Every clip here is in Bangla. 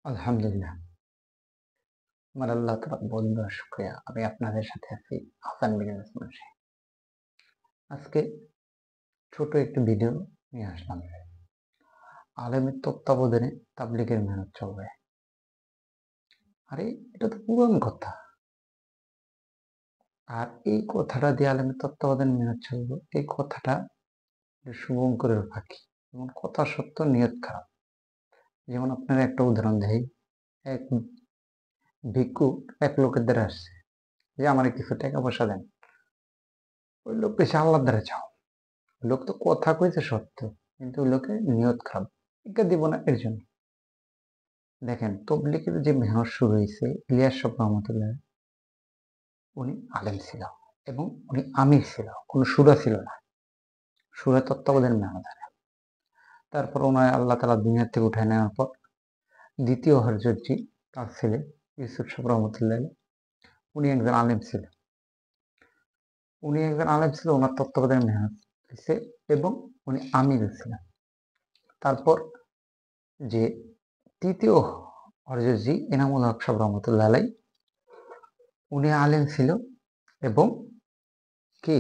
আলহামদুলিল্লাহ। আমার আল্লাহ তাআলা বলল শুকরিয়া। আমি আপনাদের সাথে আছি হাসান বিন মাসি। আজকে ছোট একটি ভিডিও নিয়ে আসলাম। আলেমের তত্ত্বাবধানে তাবলীগের মেহনত চলবে। আরে এটা তো পুরান কথা। আর এই কথাটা দিয়ে আলেমের তত্ত্বাবধানে মেহনত চলবে। এই কথাটা শুভঙ্করের ফাঁকি। যেমন কথা সত্য নিয়ত খারাপ। যেমন আপনার একটা উদাহরণ দেই। এক ভিক্ষু এক লোকের দ্বারা আসছে যে আমার কিছু টাকা পয়সা দেন। ওই লোক বেশি আল্লাহর দ্বারা চাও। লোক তো কথা কইছে সত্য, কিন্তু ওই লোকের নিয়ত খারাপ। এটা দিব না এর জন্য। দেখেন তবলিগের যে মেহনত শুরু হয়েছে ইলিয়াস সাহেব রহমতুল্লাহ, উনি আলেম ছিল এবং উনি আমির ছিল, কোনো সুরা ছিল না। সুরা তত্ত্বাবধান মেহনত। তারপর ওনার আল্লাহ তালা দুনিয়ার থেকে উঠায় নেওয়ার পর দ্বিতীয় হরজতজি তার ছেলে ইউসুফ সাহেব রহমতুল্লাহ, উনি একজন আলেম ছিল। ওনার তত্ত্বাবধানে মেহনত হয়েছে এবং উনি আমির ছিলেন। তারপর যে তৃতীয় হরজতজি এনামুল হক সাহেব রহমতুল্লাহ আলাই, উনি আলেম ছিল এবং কি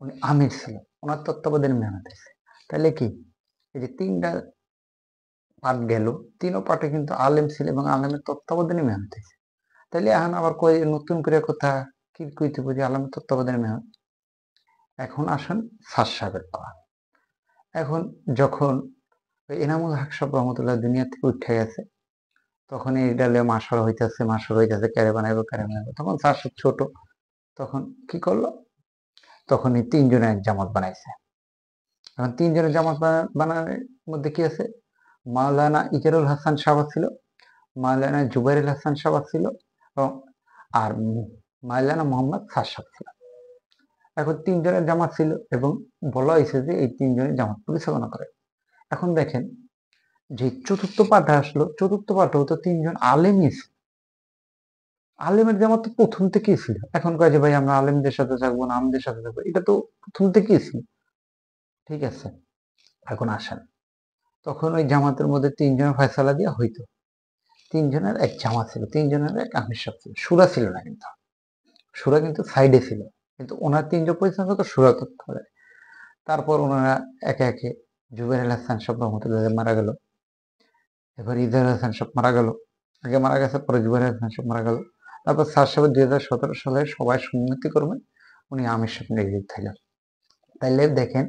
উনি আমির ছিল। ওনার তত্ত্বাবধানে মেহনত হয়েছে। তাহলে কি এই যে তিনটা পার্ট গেল, তিনও পার্টে কিন্তু আলেম ছিল এবং আলেমের তত্ত্বাবধানে মেহনত হয়েছে। তাহলে এখন আবার কই নতুন করে কথা কি কইতে বুঝি আলেমের তত্ত্বাবধানে মেহনত। এখন আসেন সার সাহেবের পালা। এখন যখন এনামুল হক সাহেব রহমতুল্লাহ দুনিয়া থেকে উঠে গেছে, তখন এই ডালে মাসর হইতেছে ক্যারে বানাইবো ক্যারে বানাইবো। তখন সার সাহেব ছোট, তখন কি করলো, তখন এই তিনজনের এক জামাত বানাইছে। এখন তিনজনের জামাত বানানোর মধ্যে কি আছে, মাওলানা ইজারুল হাসান সাহাব ছিল, মাওলানা জুবাইরুল হাসান সাহাব ছিল এবং আর মাওলানা মোহাম্মদ সাহেব ছিল। এখন তিনজনের জামাত ছিল এবং বলা হয়েছে যে এই তিনজনের জামাত পরিচালনা করে। এখন দেখেন যে চতুর্থ পাঠে আসলো, চতুর্থ পাঠেও তো তিনজন আলেমই ছিল। আলেমের জামাত তো প্রথম থেকেই ছিল। এখন কয় যে ভাই আমরা আলেমদের সাথে থাকবো না আমাদের সাথে থাকবো, এটা তো প্রথম থেকেই ছিল। ঠিক আছে, এখন আসেন তখন ওই জামাতের মধ্যে তিনজনের ফয়সালা দিয়ে হইতো। তিনজনের এক জামাত ছিল, তিনজনের এক আমির সাহেব ছিল, সুরা ছিল না কিন্তু। সুরা কিন্তু সাইডে ছিল, কিন্তু ওনার তিনজন পরিচালনা তো সুরা করতে হবে। তারপর ওনারা একে একে জুবের আল হাসান সাহেব রহমতুল্লাহ মারা গেল, এবার ইজার হাসান সাহেব মারা গেল, আগে মারা গেছে, পরে জুবের হাসান সাহেব মারা গেল। তারপর স্যার সাহেব 2017 সালে সবাই সম্মতি করবে উনি আমির সাহেব নিয়োজিত হইল। তাইলে দেখেন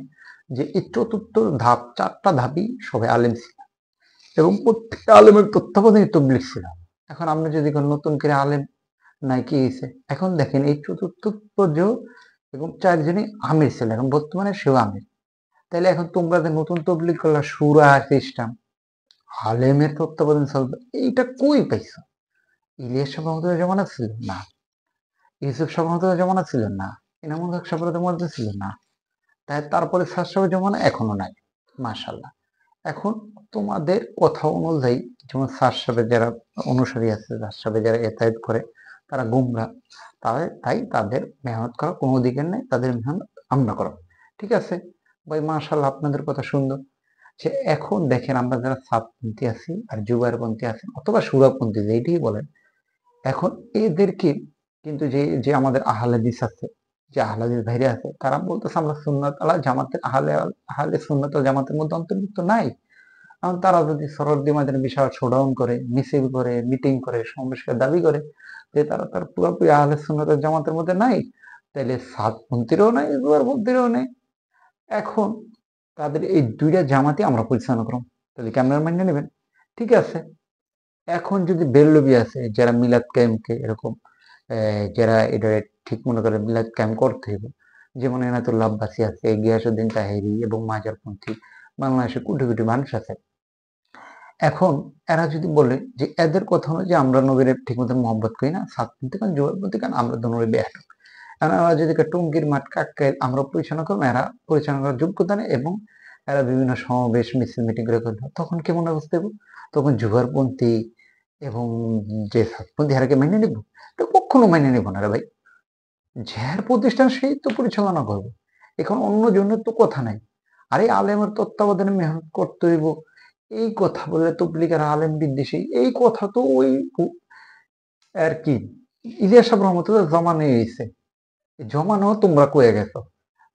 যে এই চতুর্থ ধাপ, চারটা ধাপই সবাই আলেম ছিল এবং প্রত্যেকটা আলেমের তত্ত্বাবধানে তবলিগ ছিল। এখন আপনি যদি নতুন করে আলেম নাই কি হয়েছে, এখন দেখেন এই চতুর্থ পর্যায়ে এবং চারজনই আমির ছিল, এখন বর্তমানে সেও আমির। তাইলে এখন তোমরা যে নতুন তবলিগ করলা সুরা সিস্টেম, আলেমের তত্ত্বাবধান চলবে, এইটা কই পাইছো? ইলিয়াস সাহেব রহমতুল্লাহ জমানা ছিল না, ইউসুফ সাহেব রহমতুল্লাহ জমানা ছিল না, ইনামুল হক সাহেব জমানা ছিল না, তাই তারপরে স্যার সাহেবের জমানা এখনো নাই। মাশাআল্লাহ। এখন তোমাদের কথা অনুযায়ী, যেমন স্যার সাহেবের যারা অনুসারী আছে, স্যার সাহেবের যারা এতায়াত করে, তারা গুমরা, তাই তাদের মেহনত করা কোনো দিকের নেই, তাদের মেহনত আমরা করো। ঠিক আছে ভাই, মাশাআল্লাহ, আপনাদের কথা সুন্দর। যে এখন দেখেন আমরা যারা সাতপন্থী আছি আর জুবাইরপন্থী আছি অথবা সুরাপন্থী যেইটাই বলেন, এখন এদেরকে কিন্তু যে যে আমাদের আহলাদিস আছে, যে আহলাদিস ভাইরা আছে, তারা বলতেছে আমরা সুন্নাত আলা জামাতের আহলে আহলে সুন্নাত ওয়াল জামাতের মধ্যে অন্তর্ভুক্ত নাই। এখন তারা যদি সরদি ময়দানে বিশাল শোডাউন করে, মিছিল করে, মিটিং করে, সমাবেশের দাবি করে যে তারা তার পুরোপুরি আহলে সুন্নাত ওয়াল জামাতের মধ্যে নাই, তাহলে সাতপন্থীরও নাই, জুবাইরপন্থীরও নাই। এখন তাদের এই দুইটা জামাতে আমরা পরিচালনা করব, তাহলে কি আপনারা মেনে নেবেন? ঠিক আছে। এখন যদি বেরলবি আছে যারা মিলাদ কায়েমকে এরকম যারা এটা ঠিক মনে করে মিলাদ কায়েম করতে হবে, যেমন এনায়তুল্লাহ আব্বাসী আছে, গিয়াসউদ্দিন তাহেরি এবং মাজারপন্থী, বাংলাদেশে কোটি কোটি মানুষ আছে। এখন এরা যদি বলে যে এদের কথা অনুযায়ী আমরা নবীর ঠিক মতো মহব্বত করি না, সাতপন্থী কারণ জুবাইরপন্থী কারণ আমরা দোনোরে বেয়াট, কারণ এরা যদি টুঙ্গির মাঠ কাক্কাইল আমরা পরিচালনা করবো, এরা পরিচালনা করার যোগ্যতা নেই এবং এরা বিভিন্ন সমাবেশ মিছিল মিটিং করে করবে, তখন কেমন অবস্থা হবে? তখন জুবাইরপন্থী এবং যে সাতপন্থী হারাকে মেনে নেব? তো কখনো মেনে নেব না রে ভাই। যার প্রতিষ্ঠান সেই তো পরিচালনা করবে, এখন অন্য জনের তো কথা নাই। আরে আলেমের তত্ত্বাবধানে মেহনত করতে হইব, এই কথা বলে তবলিগের আলেম বিদ্বেষী, এই কথা তো ওই আর কি ইলিয়াস সাহেব রহমতুল্লাহ জমানে হয়েছে, জমানো তোমরা কয়ে গেছো।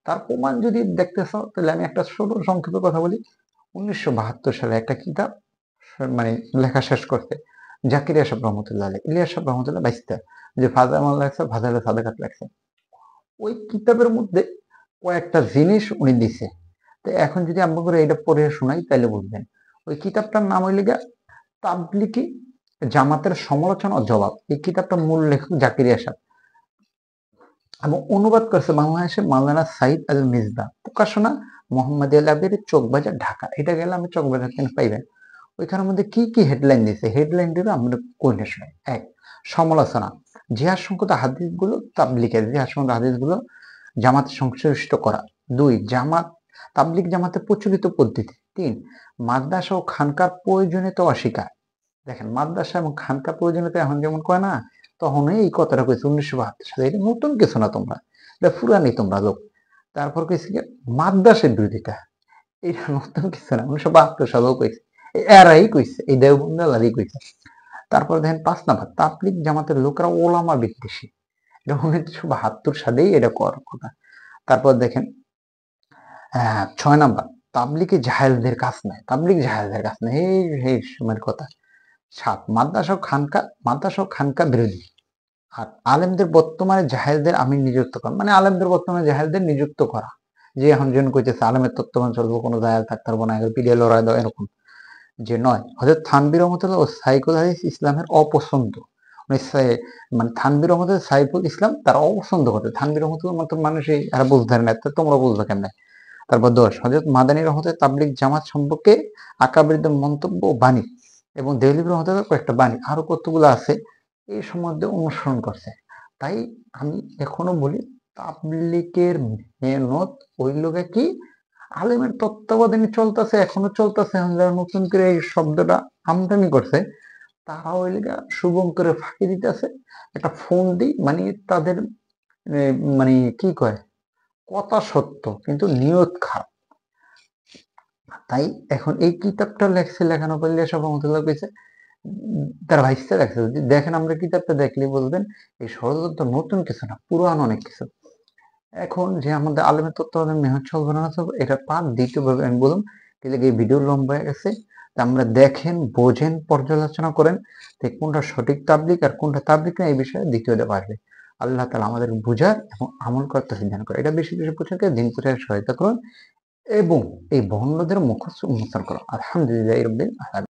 তার প্রমাণ যদি দেখতেছ তাহলে আমি একটা ছোট সংক্ষেপে কথা বলি। 1972 সালে একটা কিতাব মানে লেখা শেষ করতে জাকির সাহেব রহমতুল্লাহ আলী, ইলিয়াস সাহেব রহমতুল্লাহ বাইস্তা, যে ফাজাইল লেখছে, ফাজাইলে সাদাকাত লেখছে, ওই কিতাবের মধ্যে কয়েকটা জিনিস উনি দিছে। তো এখন যদি আমরা করে এটা পড়ে শোনাই তাহলে বুঝবেন। ওই কিতাবটার নাম হইলে গিয়া তাবলিগি জামাতের সমালোচনা ও জবাব। এই কিতাবটার মূল লেখক জাকিরিয়া সাহেব এবং অনুবাদ করেছে বাংলাদেশের মাওলানা সাইদ আল মিজদা, প্রকাশনা মোহাম্মদিয়া লাইব্রেরি, চকবাজার, ঢাকা। এটা গেলে আমি চকবাজার থেকে পাইবেন। ওইখানের মধ্যে কি কি হেডলাইন দিয়েছে, হেডলাইন দিলে আমরা কোনটা শুনি। এক, সমালোচনা, জিহাদ সংক্রান্ত হাদিসগুলো তাবলিগের জিহাদ সংক্রান্ত হাদিসগুলো জামাতে সংশ্লিষ্ট করা। দুই, জামাত তাবলিগ জামাতে প্রচলিত পদ্ধতি। তিন, মাদ্রাসা ও খানকার প্রয়োজনীয়তা অস্বীকার। দেখেন, মাদ্রাসা এবং খানকার প্রয়োজনীয়তা এখন যেমন কয় না, তখন এই কথাটা কইছে 1972 সালে। এটা নতুন কিছু না, তোমরা এটা পুরানি তোমরা লোক। তারপর কইছে কি মাদ্রাসার বিরোধিতা, এটা নতুন কিছু না, 1972 সালেও কইছে, এরাই কইছে, এই দেওবন্দালারই কইছে। তারপর দেখেন 5 নাম্বার, তাবলিগ জামাতের লোকরা ওলামা বিদ্বেষী, এটা 1972 সালেই এটা করার কথা। তারপর দেখেন 6 নাম্বার, তাবলিগে জাহেলদের কাজ নাই, তাবলিগ জাহেলদের কাজ নাই, এই সময়ের কথা। 7, মাদ্রাসা ও খানকা বিরোধী। আর আলেমদের বর্তমানে জাহেলদের আমির নিযুক্ত করা, মানে আলেমদের বর্তমানে জাহেলদের নিযুক্ত করা। যে এখন জন কইতেছে আলেমের তত্ত্বাবধান চলবো, কোনো জাহেল থাকতে পারবো না, পিডিএ লড়াই দাও, এরকম যে নয়। হযরত থানভীর রহমতুল্লাহ ও সাইকুল হাদিস ইসলামের অপছন্দ, মানে থানভীর রহমতুল্লাহ সাইফুল ইসলাম তারা অপছন্দ করতে। থানভীর রহমতুল্লাহ মতো মানুষই এরা বুঝতে না, তোমরা বুঝবে কেমনে। তারপর 10, হযরত মাদানী রহমতুল্লাহ তাবলিগ জামাত সম্পর্কে আকাবিরদের মন্তব্য ও বাণী, এবং দেওয়ালি রহমতুল্লাহ কয়েকটা বাণী, আরো কতগুলো আছে, এই সম্বন্ধে অনুসরণ করছে। তাই আমি এখনো বলি তাবলিগের মেহনত ওই লোকে কি আলেমের তত্ত্বাবধানে চলতেছে, এখনো চলতেছে। এখন যারা নতুন করে এই শব্দটা আমদানি করছে, তারা ওই লেগা শুভম করে ফাঁকি দিতেছে। একটা ফোন দিই, মানে তাদের মানে কি কয়, কথা সত্য কিন্তু নিয়ত খারাপ। তাই এখন এই কিতাবটা লেখানো পারলে সব রহমতুল্লাহ কইছে, তার ভাইসটা লেখছে। যদি দেখেন, আমরা কিতাবটা দেখলে বলবেন এই ষড়যন্ত্র নতুন কিছু না, পুরানো অনেক কিছু। এখন যে আমাদের আলেমের তত্ত্বাবধানে মেহনত চলবে না চলবে, এটা পার্ট দ্বিতীয় ভাবে আমি বললাম, কিন্তু এই ভিডিও লম্বা হয়ে গেছে। তা আমরা দেখেন, বোঝেন, পর্যালোচনা করেন, যে কোনটা সঠিক তাবলিগ আর কোনটা তাবলিগ না, এই বিষয়ে দ্বিতীয়টা পারবে। আল্লাহ তাআলা আমাদের বুঝার এবং আমল করতে সিদ্ধান্ত করে। এটা বেশি বেশি প্রচারকে দিন প্রচারে সহায়তা করুন এবং এই ভণ্ডদের মুখোশ উন্মোচন করো। আলহামদুলিল্লাহ রাব্বিল আলামিন।